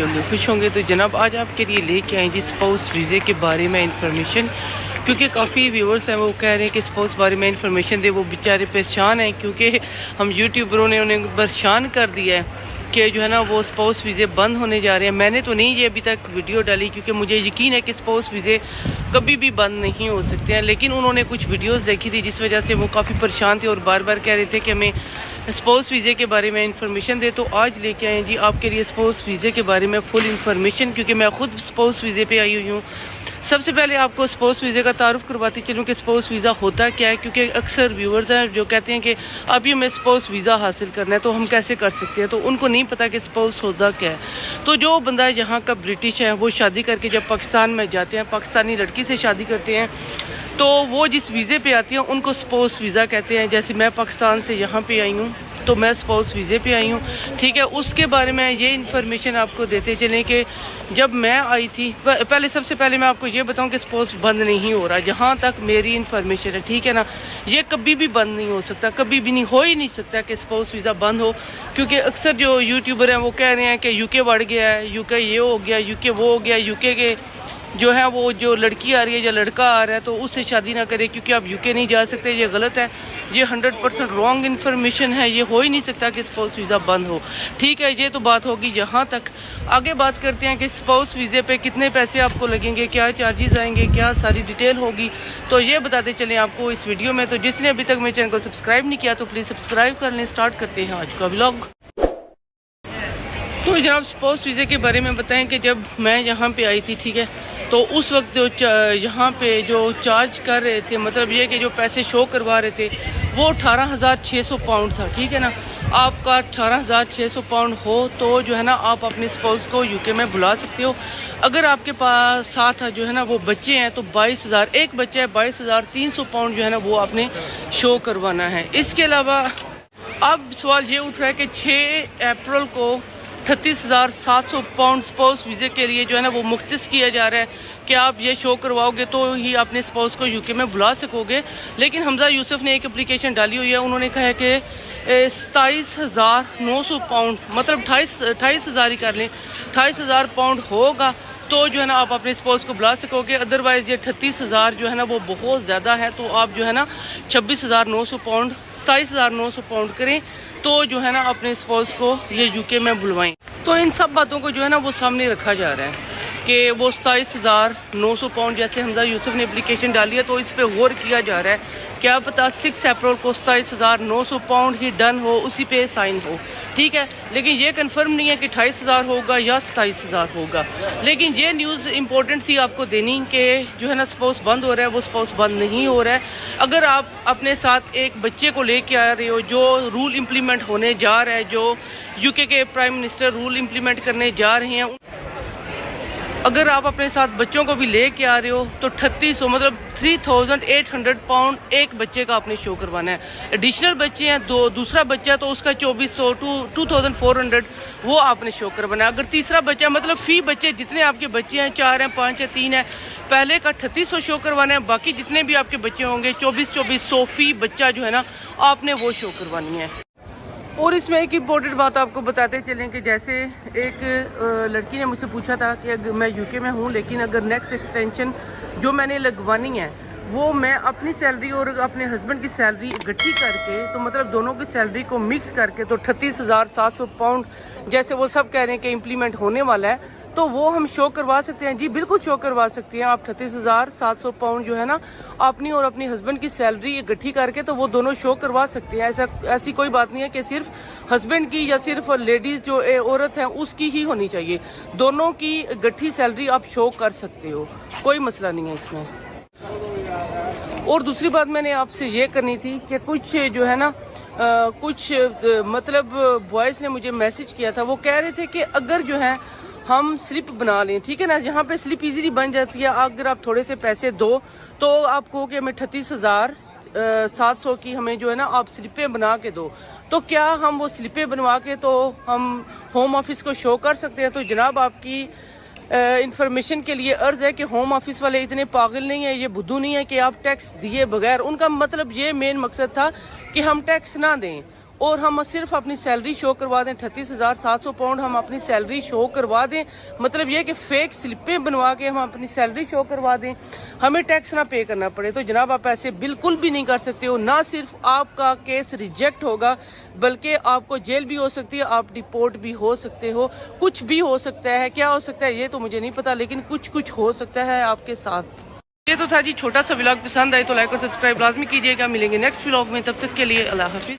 होंगे, खुश होंगे। तो जनाब आज आपके लिए लेके आए जी स्पाउस वीज़े के बारे में इंफॉर्मेशन, क्योंकि काफ़ी व्यूअर्स हैं वो कह रहे हैं कि स्पाउस बारे में इंफॉर्मेशन दे। वो बेचारे परेशान हैं क्योंकि हम यूट्यूबरों ने उन्हें परेशान कर दिया है कि जो है ना वो स्पाउस वीज़े बंद होने जा रहे हैं। मैंने तो नहीं ये अभी तक वीडियो डाली क्योंकि मुझे यकीन है कि स्पाउस वीज़े कभी भी बंद नहीं हो सकते हैं, लेकिन उन्होंने कुछ वीडियोस देखी थी जिस वजह से वो काफ़ी परेशान थे और बार बार कह रहे थे कि हमें स्पाउस वीज़े के बारे में इंफॉर्मेशन दे। तो आज लेके आए जी आपके लिए स्पाउस वीज़े के बारे में फुल इंफॉर्मेशन, क्योंकि मैं ख़ुद स्पाउस वीज़े पे आई हुई हूँ। सबसे पहले आपको स्पाउस वीज़े का तारुफ करवाती चलूँ कि स्पाउस वीज़ा होता क्या है, क्योंकि अक्सर व्यूअर्स हैं जो कहते हैं कि अभी हमें स्पाउस वीज़ा हासिल करना है तो हम कैसे कर सकते हैं, तो उनको नहीं पता कि स्पाउस होता क्या है। तो जो बंदा यहाँ का ब्रिटिश है वो शादी करके जब पाकिस्तान में जाते हैं, पाकिस्तानी लड़की से शादी करते हैं, तो वो जिस वीज़े पे आती हैं उनको स्पाउस वीज़ा कहते हैं। जैसे मैं पाकिस्तान से यहाँ पे आई हूँ तो मैं स्पाउस वीज़े पे आई हूँ, ठीक है। उसके बारे में ये इन्फॉर्मेशन आपको देते चलें कि जब मैं आई थी, सबसे पहले मैं आपको ये बताऊँ कि स्पाउस बंद नहीं हो रहा, जहाँ तक मेरी इन्फॉर्मेशन है, ठीक है ना। ये कभी भी बंद नहीं हो सकता, कभी भी नहीं हो ही नहीं सकता कि स्पाउस वीज़ा बंद हो, क्योंकि अक्सर जो यूट्यूबर हैं वो कह रहे हैं कि यूके बढ़ गया है, यूके ये हो गया, यूके वो हो गया, यूके के जो है वो जो लड़की आ रही है या लड़का आ रहा है तो उससे शादी ना करें क्योंकि आप यूके नहीं जा सकते। ये गलत है, ये 100% रॉन्ग इन्फॉर्मेशन है। ये हो ही नहीं सकता कि स्पाउस वीज़ा बंद हो, ठीक है। ये तो बात होगी यहाँ तक। आगे बात करते हैं कि स्पाउस वीज़े पे कितने पैसे आपको लगेंगे, क्या चार्जेस आएंगे, क्या सारी डिटेल होगी, तो ये बताते चलें आपको इस वीडियो में। तो जिसने अभी तक मेरे चैनल को सब्सक्राइब नहीं किया तो प्लीज़ सब्सक्राइब कर लें। स्टार्ट करते हैं आज का व्लॉग। तो जनाब स्पाउस वीज़े के बारे में बताएं कि जब मैं यहाँ पे आई थी, ठीक है, तो उस वक्त जो यहाँ पे जो चार्ज कर रहे थे, मतलब ये कि जो पैसे शो करवा रहे थे वो 18,600 पाउंड था, ठीक है ना। आपका 18,600 पाउंड हो तो जो है ना आप अपने स्पाउस को यूके में बुला सकते हो। अगर आपके पास साथ जो है ना वो बच्चे हैं तो 22,000, एक बच्चा है 22,300 पाउंड जो है ना वो आपने शो करवाना है। इसके अलावा अब सवाल ये उठ रहा है कि 6 अप्रैल को 38,700 पाउंड स्पाउस वीज़े के लिए जो है ना वो मुख्तस किया जा रहा है कि आप ये शो करवाओगे तो ही अपने स्पाउस को यूके में बुला सकोगे। लेकिन हमजा यूसुफ ने एक एप्लीकेशन डाली हुई है, उन्होंने कहा है कि 27,900 पाउंड, मतलब 28,000 ही कर लें, 28,000 पाउंड होगा तो जो है ना आप अपने स्पाउस को बुला सकोगे। अदरवाइज़ ये 38,000 जो है ना वो बहुत ज़्यादा है, तो आप जो है ना 26,900 पाउंड, 27,900 पाउंड करें तो जो है ना अपने स्पाउस को ये यूके में बुलवाएं। तो इन सब बातों को जो है ना वो सामने रखा जा रहा है कि वो 27,900 पाउंड जैसे हमजा यूसुफ ने एप्लीकेशन डाली है तो इस पर गौर किया जा रहा है। क्या पता 6 अप्रैल को 27,900 पाउंड ही डन हो, उसी पे साइन हो, ठीक है। लेकिन ये कंफर्म नहीं है कि 28,000 होगा या 27,000 होगा। लेकिन ये न्यूज़ इंपॉर्टेंट थी आपको देनी कि जो है ना स्पाउस बंद हो रहा है, वो स्पाउस बंद नहीं हो रहा है। अगर आप अपने साथ एक बच्चे को लेके आ रहे हो, जो रूल इम्प्लीमेंट होने जा रहा है, जो यूके के प्राइम मिनिस्टर रूल इम्प्लीमेंट करने जा रहे हैं, अगर आप अपने साथ बच्चों को भी ले के आ रहे हो तो 3800 मतलब 3,800 पाउंड एक बच्चे का आपने शो करवाना है। एडिशनल बच्चे हैं दूसरा बच्चा तो उसका 2,400 2,400 वो आपने शो करवाना है। अगर तीसरा बच्चा मतलब फी बच्चे जितने आपके बच्चे हैं, 4 हैं, 5 हैं, 3 हैं, पहले का 3,800 शो करवाना है। बाकी जितने भी आपके बच्चे होंगे 24,200 फी बच्चा जो है ना आपने वो शो करवानी है। और इसमें एक इम्पोर्टेंट बात आपको बताते चलें कि जैसे एक लड़की ने मुझसे पूछा था कि अगर मैं यूके में हूँ लेकिन अगर नेक्स्ट एक्सटेंशन जो मैंने लगवानी है वो मैं अपनी सैलरी और अपने हस्बैंड की सैलरी इकट्ठी करके, तो मतलब दोनों की सैलरी को मिक्स करके तो 38,700 पाउंड जैसे वो सब कह रहे हैं कि इम्प्लीमेंट होने वाला है, तो वो हम शो करवा सकते हैं। जी बिल्कुल शो करवा सकते हैं आप 38,700 पाउंड जो है ना अपनी और अपनी हस्बैंड की सैलरी इकट्ठी करके तो वो दोनों शो करवा सकते हैं। ऐसी कोई बात नहीं है कि सिर्फ हस्बैंड की या सिर्फ लेडीज़ जो औरत है उसकी ही होनी चाहिए, दोनों की इकट्ठी सैलरी आप शो कर सकते हो, कोई मसला नहीं है इसमें। और दूसरी बात मैंने आपसे ये करनी थी कि कुछ जो है ना मतलब बॉयज़ ने मुझे मैसेज किया था, वो कह रहे थे कि अगर जो है हम स्लिप बना लें, ठीक है ना, यहाँ पे स्लिप इजीली बन जाती है। अगर आप थोड़े से पैसे दो तो आप कहो कि हमें 38,700 की हमें जो है ना आप स्लिपें बना के दो, तो क्या हम वो स्लिपें बनवा के तो हम होम ऑफिस को शो कर सकते हैं। तो जनाब आपकी इंफॉर्मेशन के लिए अर्ज है कि होम ऑफिस वाले इतने पागल नहीं है, ये बुद्धू नहीं है कि आप टैक्स दिए बगैर, उनका मतलब ये मेन मकसद था कि हम टैक्स ना दें। और हम सिर्फ अपनी सैलरी शो करवा दें 38,700 पाउंड हम अपनी सैलरी शो करवा दें, मतलब ये कि फेक स्लिपें बनवा के हम अपनी सैलरी शो करवा दें, हमें टैक्स ना पे करना पड़े, तो जनाब आप ऐसे बिल्कुल भी नहीं कर सकते हो। ना सिर्फ आपका केस रिजेक्ट होगा बल्कि आपको जेल भी हो सकती है, आप डिपोर्ट भी हो सकते हो, कुछ भी हो सकता है। क्या हो सकता है ये तो मुझे नहीं पता, लेकिन कुछ हो सकता है आपके साथ। ये तो था जी छोटा सा व्लॉग, पसंद आए तो लाइक और सब्सक्राइब लाजमी कीजिएगा। मिलेंगे नेक्स्ट व्लॉग में, तब तक के लिए अल्लाह हाफिज।